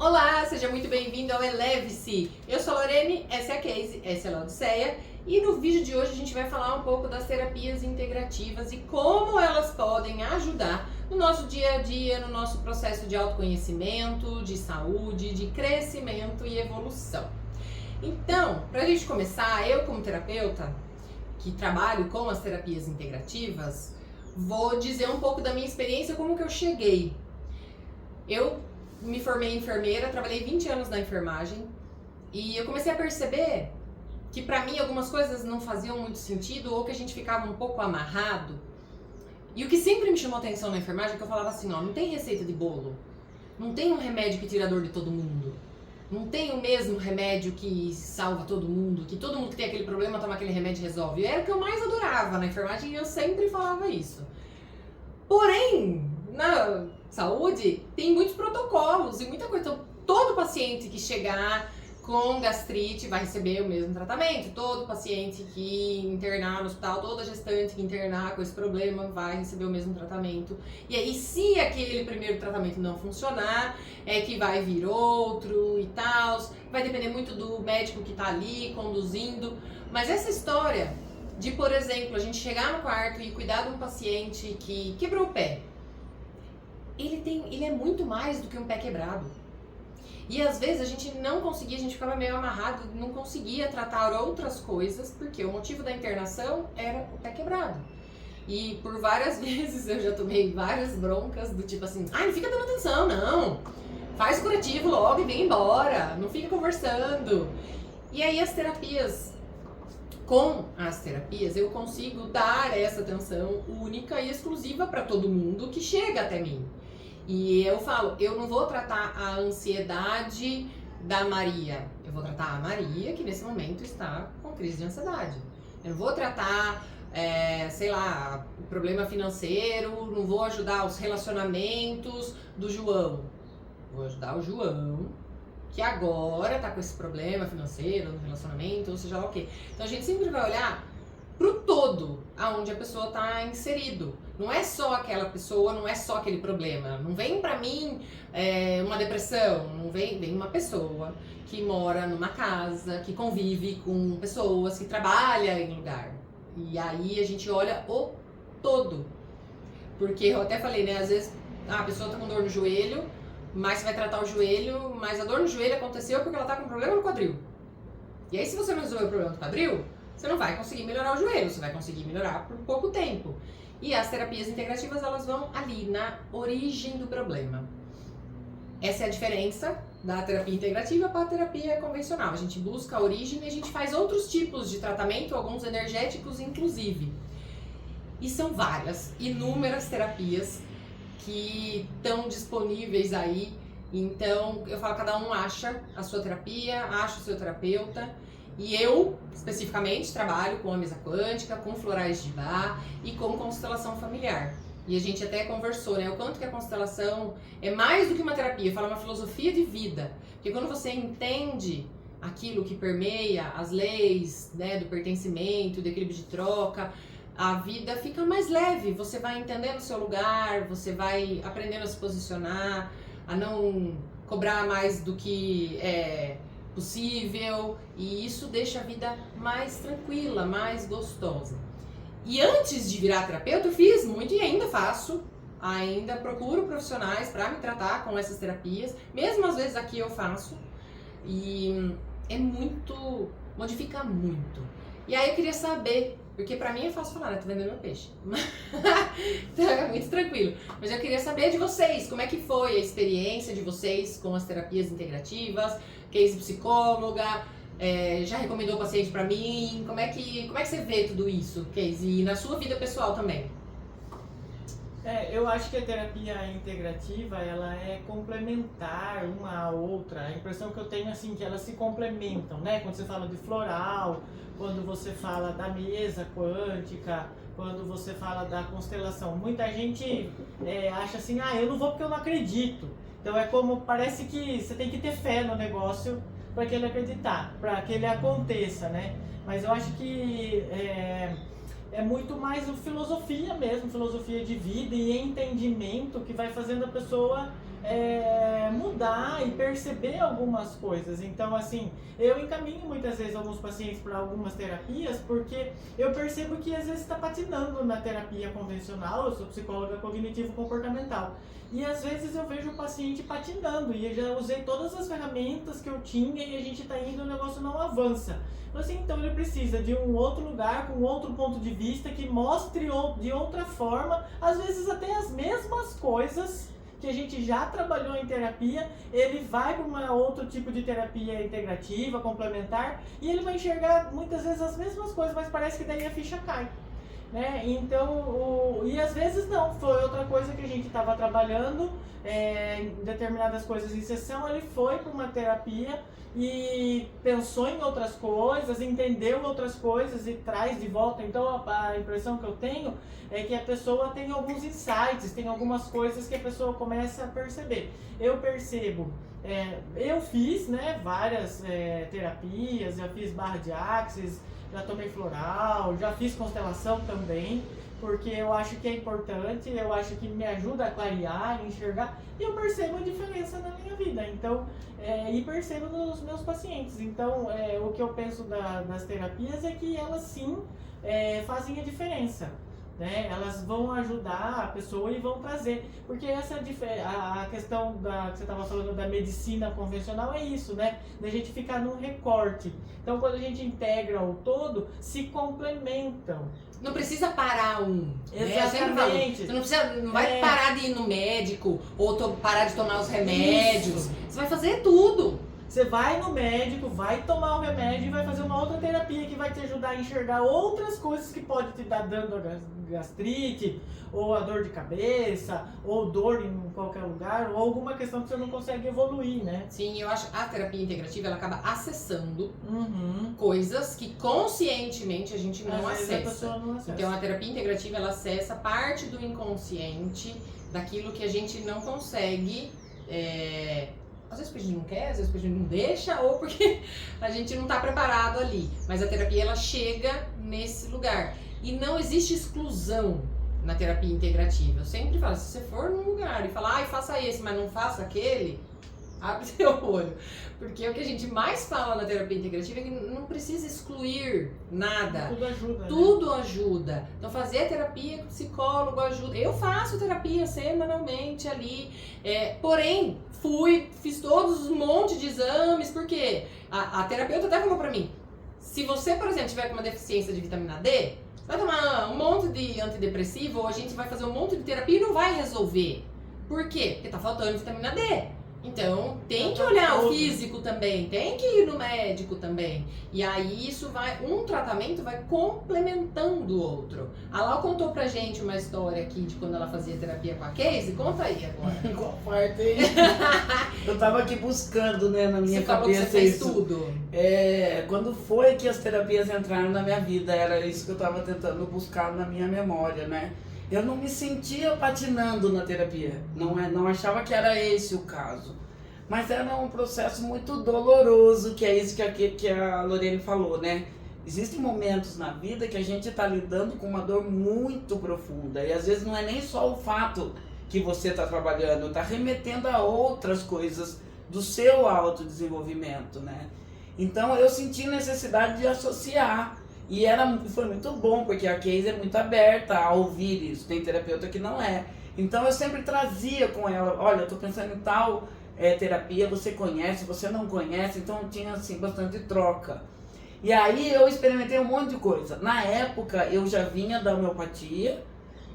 Olá, seja muito bem-vindo ao Eleve-se. Eu sou a Lorene, essa é a Casey, essa é a Laodiceia e no vídeo de hoje a gente vai falar um pouco das terapias integrativas e como elas podem ajudar no nosso dia a dia, no nosso processo de autoconhecimento, de saúde, de crescimento e evolução. Então, para a gente começar, eu como terapeuta que trabalho com as terapias integrativas, vou dizer um pouco da minha experiência, como que eu cheguei. Eu me formei enfermeira, trabalhei 20 anos na enfermagem e eu comecei a perceber que pra mim algumas coisas não faziam muito sentido ou que a gente ficava um pouco amarrado. E o que sempre me chamou atenção na enfermagem é que eu falava assim, ó, não tem receita de bolo, não tem um remédio que tira a dor de todo mundo, não tem o mesmo remédio que salva todo mundo, que todo mundo que tem aquele problema toma aquele remédio e resolve. E era o que eu mais adorava na enfermagem e eu sempre falava isso. Porém, na saúde tem muitos protocolos e muita coisa. Então, todo paciente que chegar com gastrite vai receber o mesmo tratamento. Todo paciente que internar no hospital, toda gestante que internar com esse problema vai receber o mesmo tratamento. E aí, se aquele primeiro tratamento não funcionar, é que vai vir outro e tal. Vai depender muito do médico que tá ali conduzindo. Mas essa história de, por exemplo, a gente chegar no quarto e cuidar de um paciente que quebrou o pé, ele é muito mais do que um pé quebrado. E às vezes a gente não conseguia, a gente ficava meio amarrado, não conseguia tratar outras coisas, porque o motivo da internação era o pé quebrado. E por várias vezes eu já tomei várias broncas do tipo assim, ai, não fica dando atenção, não. Faz curativo logo e vem embora, não fica conversando. E aí com as terapias eu consigo dar essa atenção única e exclusiva para todo mundo que chega até mim. E eu falo, eu não vou tratar a ansiedade da Maria, eu vou tratar a Maria que nesse momento está com crise de ansiedade. Eu não vou tratar, sei lá, o problema financeiro, não vou ajudar os relacionamentos do João. Vou ajudar o João, que agora tá com esse problema financeiro, no relacionamento, ou seja lá o quê. Então a gente sempre vai olhar pro todo, aonde a pessoa tá inserido. Não é só aquela pessoa, não é só aquele problema. Não vem pra mim uma depressão, não vem uma pessoa que mora numa casa, que convive com pessoas, que trabalha em lugar. E aí a gente olha o todo. Porque eu até falei, né, às vezes a pessoa tá com dor no joelho, mas você vai tratar o joelho, mas a dor no joelho aconteceu porque ela tá com problema no quadril. E aí se você não resolver o problema do quadril, você não vai conseguir melhorar o joelho, você vai conseguir melhorar por pouco tempo. E as terapias integrativas, elas vão ali na origem do problema. Essa é a diferença da terapia integrativa para a terapia convencional. A gente busca a origem e a gente faz outros tipos de tratamento, alguns energéticos inclusive. E são várias, inúmeras terapias que estão disponíveis aí. Então, eu falo, cada um acha a sua terapia, acha o seu terapeuta. E eu, especificamente, trabalho com a mesa quântica, com florais de Bach e com constelação familiar. E a gente até conversou, né? O quanto que a constelação é mais do que uma terapia, fala uma filosofia de vida. Porque quando você entende aquilo que permeia as leis, né, do pertencimento, do equilíbrio de troca, a vida fica mais leve. Você vai entendendo o seu lugar, você vai aprendendo a se posicionar, a não cobrar mais do que é possível, e isso deixa a vida mais tranquila, mais gostosa. E antes de virar terapeuta, eu fiz muito e ainda faço, ainda procuro profissionais para me tratar com essas terapias, mesmo às vezes aqui eu faço, e é muito, modifica muito. E aí eu queria saber, porque pra mim é fácil falar, né? Tô vendendo meu peixe. Então é muito tranquilo. Mas eu queria saber de vocês, como é que foi a experiência de vocês com as terapias integrativas, Casey psicóloga, já recomendou paciente pra mim, como é que você vê tudo isso, Casey, e na sua vida pessoal também? Eu acho que a terapia integrativa, ela é complementar uma à outra. A impressão que eu tenho, assim, que elas se complementam, né? Quando você fala de floral, quando você fala da mesa quântica, quando você fala da constelação. Muita gente acha assim, eu não vou porque eu não acredito. Então é como, parece que você tem que ter fé no negócio para que ele acreditar, para que ele aconteça, né? Mas eu acho que é muito mais filosofia mesmo, filosofia de vida e entendimento que vai fazendo a pessoa mudar e perceber algumas coisas. Então, assim, eu encaminho muitas vezes alguns pacientes para algumas terapias porque eu percebo que às vezes está patinando na terapia convencional. Eu sou psicóloga cognitivo-comportamental. E às vezes eu vejo o paciente patinando e eu já usei todas as ferramentas que eu tinha e a gente está indo e o negócio não avança. Assim, então ele precisa de um outro lugar, com outro ponto de vista, que mostre de outra forma, às vezes até as mesmas coisas que a gente já trabalhou em terapia, ele vai para um outro tipo de terapia integrativa, complementar, e ele vai enxergar muitas vezes as mesmas coisas, mas parece que daí a ficha cai. Né? Então, e às vezes não, foi outra coisa que a gente estava trabalhando, determinadas coisas em sessão, ele foi para uma terapia e pensou em outras coisas, entendeu outras coisas e traz de volta. Então a impressão que eu tenho é que a pessoa tem alguns insights, tem algumas coisas que a pessoa começa a perceber. Eu percebo, eu fiz, né, várias terapias, já fiz barra de axis, já tomei floral, já fiz constelação também, porque eu acho que é importante, eu acho que me ajuda a clarear, enxergar, e eu percebo a diferença na minha vida, então, e percebo nos meus pacientes. Então, o que eu penso das terapias é que elas sim fazem a diferença. Né? Elas vão ajudar a pessoa e vão trazer, porque essa a questão que você estava falando da medicina convencional é isso, né? Da gente ficar num recorte. Então, quando a gente integra o todo, se complementam. Não precisa parar um. Exatamente. Né? Você não vai parar de ir no médico ou parar de tomar os remédios. Isso. Você vai fazer tudo. Você vai no médico, vai tomar o remédio e vai fazer uma outra terapia que vai te ajudar a enxergar outras coisas que pode te dar dando a gastrite, ou a dor de cabeça, ou dor em qualquer lugar, ou alguma questão que você não consegue evoluir, né? Sim, eu acho que a terapia integrativa, ela acaba acessando coisas que conscientemente a gente não acessa. A pessoa não acessa. Então a terapia integrativa, ela acessa parte do inconsciente, daquilo que a gente não consegue... Às vezes porque a gente não quer, às vezes porque a gente não deixa, ou porque a gente não está preparado ali. Mas a terapia, ela chega nesse lugar. E não existe exclusão na terapia integrativa. Eu sempre falo, se você for num lugar e falar, faça esse, mas não faça aquele, abre seu olho. Porque o que a gente mais fala na terapia integrativa é que não precisa excluir nada. Tudo ajuda. Tudo ajuda. Então fazer terapia com psicólogo ajuda. Eu faço terapia semanalmente ali. Porém, fiz todos um monte de exames, porque a terapeuta até falou pra mim, se você, por exemplo, tiver com uma deficiência de vitamina D, vai tomar um monte de antidepressivo, ou a gente vai fazer um monte de terapia e não vai resolver. Por quê? Porque tá faltando vitamina D. Então, tem que olhar o físico também, tem que ir no médico também. E aí, um tratamento vai complementando o outro. A Lau contou pra gente uma história aqui de quando ela fazia terapia com a Casey. Conta aí agora. Qual parte aí? Eu tava aqui buscando, né, na minha você cabeça. Você falou que você fez isso. tudo. Quando foi que as terapias entraram na minha vida? Era isso que eu tava tentando buscar na minha memória, né? Eu não me sentia patinando na terapia, não achava que era esse o caso. Mas era um processo muito doloroso, que é isso que a Lorene falou, né? Existem momentos na vida que a gente está lidando com uma dor muito profunda. E às vezes não é nem só o fato que você está trabalhando, está remetendo a outras coisas do seu autodesenvolvimento, né? Então eu senti necessidade de associar. E foi muito bom, porque a Casey é muito aberta a ouvir isso. Tem terapeuta que não é. Então eu sempre trazia com ela, olha, eu tô pensando em tal terapia, você conhece, você não conhece. Então tinha assim bastante troca. E aí eu experimentei um monte de coisa. Na época eu já vinha da homeopatia,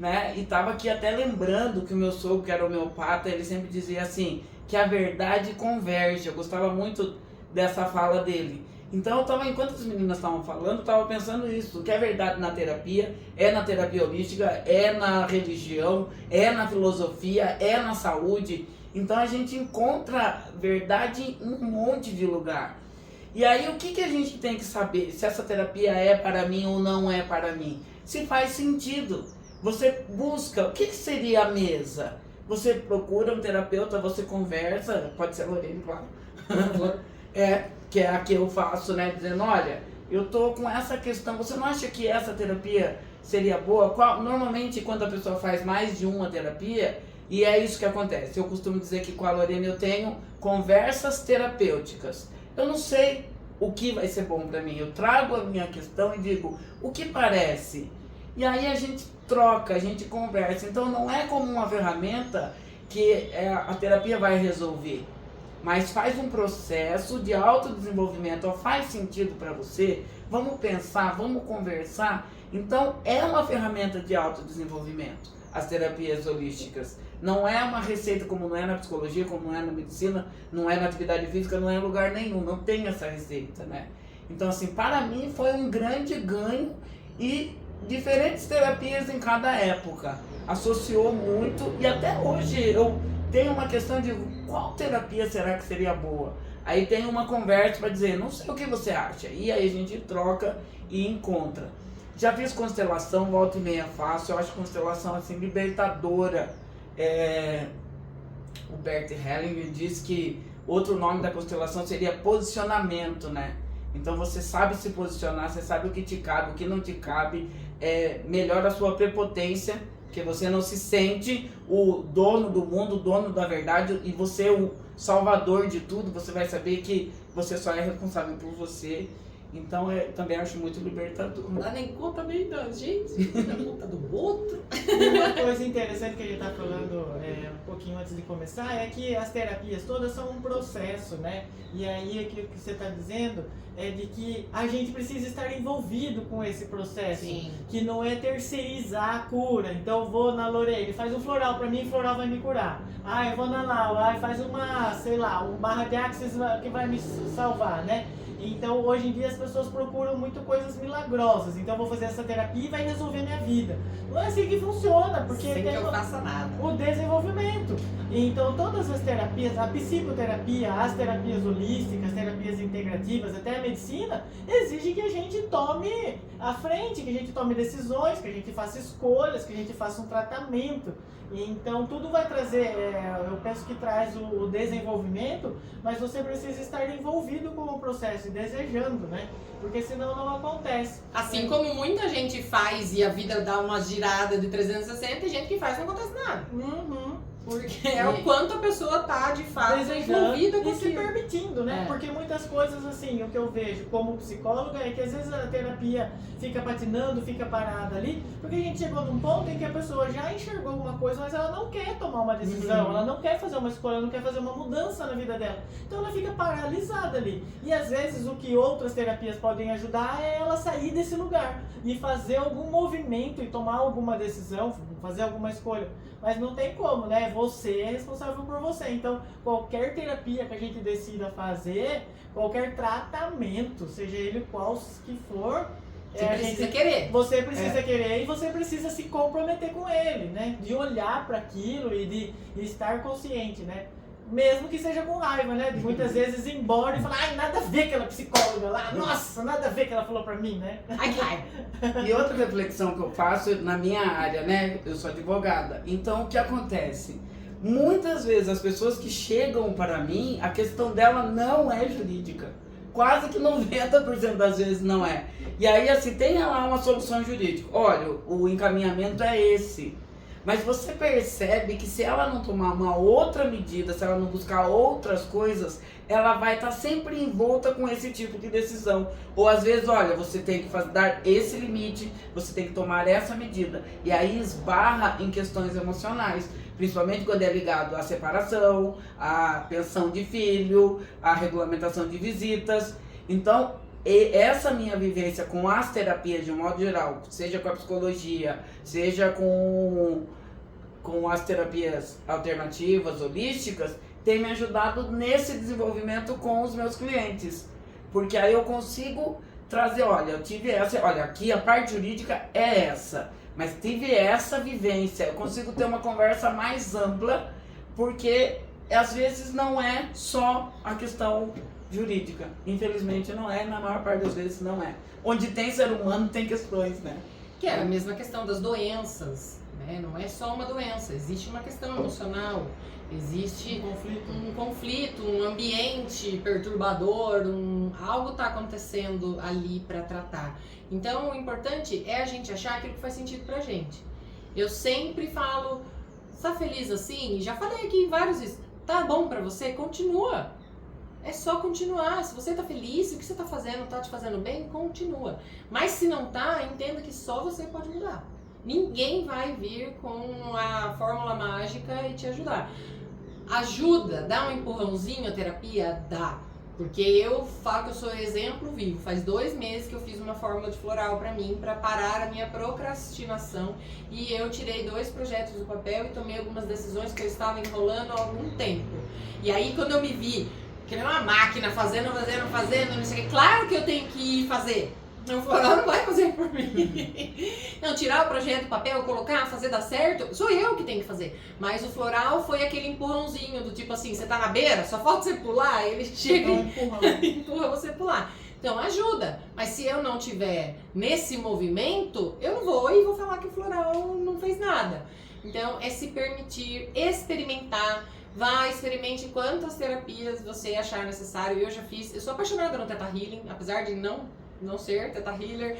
né? E tava aqui até lembrando que o meu sogro, que era homeopata, ele sempre dizia assim, que a verdade converge. Eu gostava muito dessa fala dele. Então, enquanto as meninas estavam falando, eu estava pensando isso, que é verdade na terapia, é na terapia holística, é na religião, é na filosofia, é na saúde. Então, a gente encontra verdade em um monte de lugar. E aí, o que a gente tem que saber? Se essa terapia é para mim ou não é para mim? Se faz sentido. Você busca, o que seria a mesa? Você procura um terapeuta, você conversa, pode ser a Lorene, claro. Que é a que eu faço, né? Dizendo, olha, eu tô com essa questão, você não acha que essa terapia seria boa? Normalmente, quando a pessoa faz mais de uma terapia, E é isso que acontece. Eu costumo dizer que com a Lorena eu tenho conversas terapêuticas. Eu não sei o que vai ser bom para mim. Eu trago a minha questão e digo, o que parece? E aí a gente troca, a gente conversa. Então não é como uma ferramenta que a terapia vai resolver. Mas faz um processo de autodesenvolvimento. Faz sentido para você? Vamos pensar, vamos conversar. Então é uma ferramenta de autodesenvolvimento, as terapias holísticas. Não é uma receita como não é na psicologia, como não é na medicina, não é na atividade física, não é em lugar nenhum, não tem essa receita, né? Então assim, para mim foi um grande ganho e diferentes terapias em cada época. Associou muito e até hoje eu tenho uma questão de qual terapia será que seria boa? Aí tem uma conversa para dizer, não sei o que você acha. E aí a gente troca e encontra. Já fiz constelação, volta e meia faço, eu acho constelação assim libertadora. O Bert Hellinger diz que outro nome da constelação seria posicionamento, né? Então você sabe se posicionar, você sabe o que te cabe, o que não te cabe, melhora a sua prepotência, porque você não se sente o dono do mundo, o dono da verdade, e você é o salvador de tudo, você vai saber que você só é responsável por você. Então também acho muito libertador. Não dá nem conta nem da gente, não dá conta do outro. Uma coisa interessante que a gente está falando um pouquinho antes de começar é que as terapias todas são um processo, né? E aí aquilo que você está dizendo é de que a gente precisa estar envolvido com esse processo. Sim. Que não é terceirizar a cura. Então eu vou na Lorena, faz um floral para mim, floral vai me curar. Eu vou na Laura, faz uma, sei lá, um barra de axis que vai me salvar, né? Então, hoje em dia, as pessoas procuram muito coisas milagrosas. Então, eu vou fazer essa terapia e vai resolver minha vida. Não é assim que funciona, porque sem tem que eu faça nada. o desenvolvimento. Então, todas as terapias, a psicoterapia, as terapias holísticas, as terapias integrativas, até a medicina, exige que a gente tome a frente, que a gente tome decisões, que a gente faça escolhas, que a gente faça um tratamento. Então, tudo vai trazer, eu penso que traz o desenvolvimento, mas você precisa estar envolvido com o processo e desejando, né? Porque senão não acontece. Assim como muita gente faz e a vida dá uma girada de 360, tem gente que faz e não acontece nada. Porque é o quanto a pessoa tá, de fato, envolvida com e se aquilo. permitindo, né? Porque muitas coisas, assim, o que eu vejo como psicóloga é que às vezes a terapia fica patinando, fica parada ali, porque a gente chegou num ponto em que a pessoa já enxergou alguma coisa, mas ela não quer tomar uma decisão, ela não quer fazer uma escolha, ela não quer fazer uma mudança na vida dela. Então ela fica paralisada ali. E às vezes o que outras terapias podem ajudar é ela sair desse lugar e fazer algum movimento e tomar alguma decisão, fazer alguma escolha. Mas não tem como, né? Você é responsável por você. Então, qualquer terapia que a gente decida fazer, qualquer tratamento, seja ele qual que for, você precisa querer. Você precisa querer e você precisa se comprometer com ele, né? De olhar para aquilo e de estar consciente, né? Mesmo que seja com raiva, né? De muitas vezes ir embora e falar, nada a ver aquela psicóloga lá, nossa, nada a ver que ela falou pra mim, né? Ai, que raiva. E outra reflexão que eu faço na minha área, né? Eu sou advogada. Então, o que acontece? Muitas vezes as pessoas que chegam para mim, a questão dela não é jurídica. Quase que 90% das vezes não é. E aí, assim, tem lá uma solução jurídica. Olha, o encaminhamento é esse. Mas você percebe que se ela não tomar uma outra medida, se ela não buscar outras coisas, ela vai estar sempre envolta com esse tipo de decisão. Ou às vezes, olha, você tem que dar esse limite, você tem que tomar essa medida. E aí esbarra em questões emocionais, principalmente quando é ligado à separação, à pensão de filho, à regulamentação de visitas. Então, essa minha vivência com as terapias de um modo geral, seja com a psicologia, seja com as terapias alternativas, holísticas, tem me ajudado nesse desenvolvimento com os meus clientes. Porque aí eu consigo trazer, olha, eu tive essa, olha, aqui a parte jurídica é essa, mas tive essa vivência, eu consigo ter uma conversa mais ampla, porque às vezes não é só a questão jurídica. Infelizmente não é, na maior parte das vezes não é. Onde tem ser humano tem questões, né? Que é a mesma questão das doenças, né? Não é só uma doença, existe uma questão emocional, existe um conflito, um ambiente perturbador, algo está acontecendo ali para tratar. Então o importante é a gente achar aquilo que faz sentido pra gente. Eu sempre falo, Você tá feliz assim? Já falei aqui em vários vídeos. Tá bom pra você? Continua. É só continuar. Se você tá feliz, se o que você tá fazendo tá te fazendo bem, continua. Mas se não tá, entenda que só você pode mudar. Ninguém vai vir com a fórmula mágica e te ajudar. Ajuda, dá um empurrãozinho a terapia? Dá. Porque eu falo que eu sou exemplo vivo. Faz 2 meses que eu fiz uma fórmula de floral pra mim, pra parar a minha procrastinação. E eu tirei 2 projetos do papel e tomei algumas decisões que eu estava enrolando há algum tempo. E aí quando eu me vi, que nem uma máquina, fazendo, não sei o que, claro que eu tenho que ir fazer. O floral não vai fazer por mim. Não, tirar o projeto do papel, colocar, fazer dar certo, sou eu que tenho que fazer. Mas o floral foi aquele empurrãozinho do tipo assim, você tá na beira, só falta você pular, ele chega e empurra você pular. Então ajuda. Mas se eu não tiver nesse movimento, eu não vou e vou falar que o floral não fez nada. Então é se permitir experimentar. Vá, experimente quantas terapias você achar necessário. Eu já fiz, eu sou apaixonada no Theta Healing, apesar de não ser Theta Healer.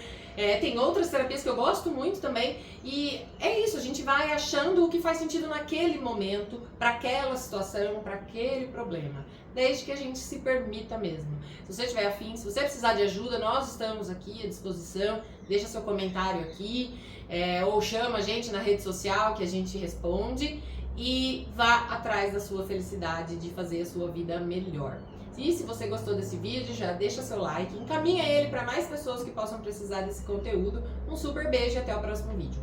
Tem outras terapias que eu gosto muito também. E é isso, a gente vai achando o que faz sentido naquele momento, para aquela situação, para aquele problema. Desde que a gente se permita mesmo. Se você tiver afim, se você precisar de ajuda, nós estamos aqui à disposição. Deixa seu comentário aqui, ou chama a gente na rede social que a gente responde. E vá atrás da sua felicidade, de fazer a sua vida melhor. E se você gostou desse vídeo, já deixa seu like, encaminha ele para mais pessoas que possam precisar desse conteúdo. Um super beijo e até o próximo vídeo.